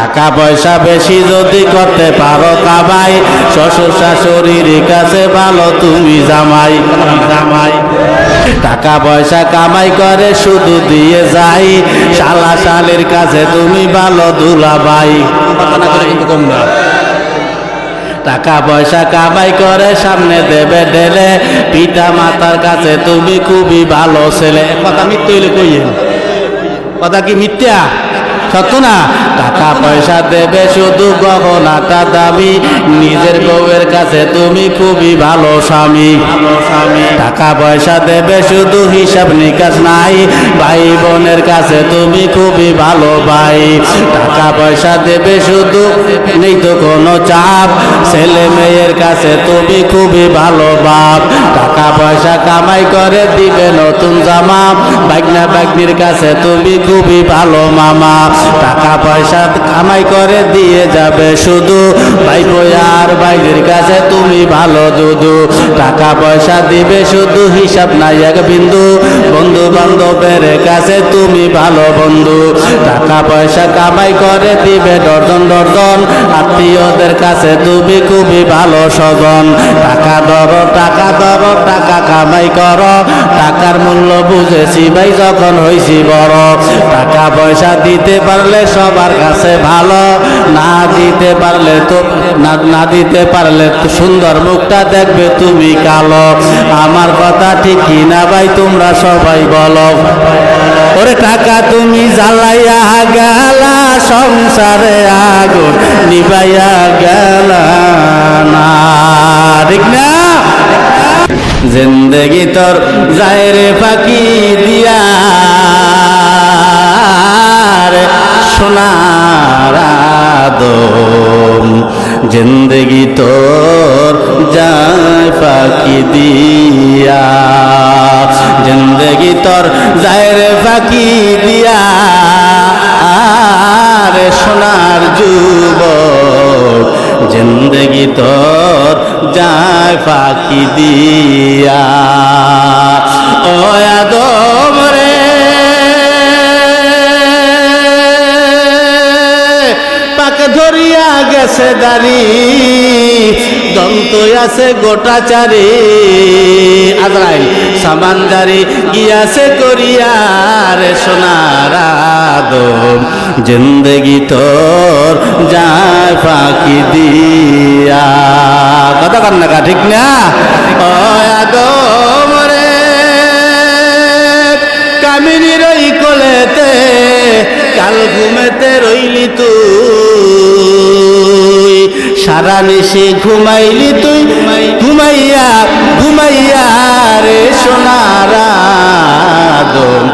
টাকা পয়সা বেশি যদি করতে পারো কামাই, শ্বশুর শাশুড়ির কাছে ভালো তুমি জামাই। জামাই টাকা পয়সা কামাই করে শুধু দিয়ে যাই, শালা শালির কাছে তুমি ভালো দুলাভাই। কম না, টাকা পয়সা কামাই করে সামনে দেবে ঢেলে, পিতা মাতার কাছে তুমি খুবই ভালো ছেলে। কথা মিথ্যে হইলে কইয়েন, কথা কি মিথ্যা? সত্য না? টাকা পয়সা দেবে শুধু গহনাটা দামি, নিজের বউয়ের কাছে তুমি খুবই ভালো স্বামী। টাকা পয়সা দেবে শুধু হিসাব নিকাশ নাই, ভাই বোনের কাছে তুমি খুবই ভালো ভাই। টাকা পয়সা দেবে শুধু নেই তো কোনো চাপ, ছেলে মেয়ের কাছে তুমি খুবই ভালো বাপ। টাকা পয়সা কামাই করে দিবে নতুন জামা, বাগনা বাগনির কাছে তুমি খুবই ভালো মামা। টাকা পয়সা কামাই করে দিয়ে যাবে শুধু, ভাই আর ভাইদের কাছে তুমি ভালো দুদু। টাকা পয়সা দিবে শুধু হিসাব নাই এক বিন্দু, বন্ধু বান্ধবের কাছে তুমি ভালো বন্ধু। টাকা পয়সা কামাই করে দিবে ডর্জন ডর্জন, আত্মীয়দের কাছে তুমি খুবই ভালো স্বজন। টাকা ধরো টাকা ধরো টাকা কামাই করো, টাকার মূল্য বুঝেছি ভাই যখন হইছি বড়। টাকা পয়সা দিতে পারলে সবার কাছে ভালো, না দিতে পারলে তো না দিতে পারলে তো সুন্দর মুখটা দেখবে তুমি কালো। আমার কথা ঠিক কিনা ভাই তোমরা সবাই বলো? ওরে টাকা তুমি জ্বালাইয়া গেলা, সংসারে আগুন নিবাইয়া গেলা না, ঠিক না? জিন্দেগি তোর যায় রে ফাঁকি দিয়া, সোনার আদম জিন্দেগি তোর যায় ফাঁকি দিয়া, জিন্দেগি তোর যায় রে ফাঁকি দিয়া, রে সোনার যুবক জিন্দেগি তোর যায় ফাঁকি দিয়া। ও আদম রে পাকে ধরিয়া গেছে দাড়ি, দন্ত আছে গোটা চারি, আজরাইল সামানদারি গিয়াছে করিয়া, রে সোনার আদম জিন্দেগি তোর যায় ফাঁকি দিয়া। কথা কান্না কা ঠিক না? ও আদম রে কামিনীর ওই কোলেতে কাল ঘুমেতে রইলি তুই, সারা নিশি ঘুমাইলি তুই, ঘুমাইয়া ঘুমাইয়া রে সোনার আদম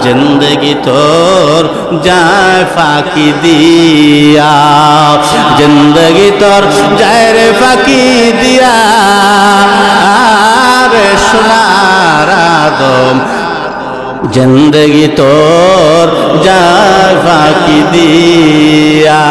জিন্দেগি তোর যায় ফাঁকি দিয়া, জিন্দেগি তোর যায় রে ফাঁকি দিয়া, রে সোনার আদম জিন্দেগি তোর যায় ফাঁকি দিয়া।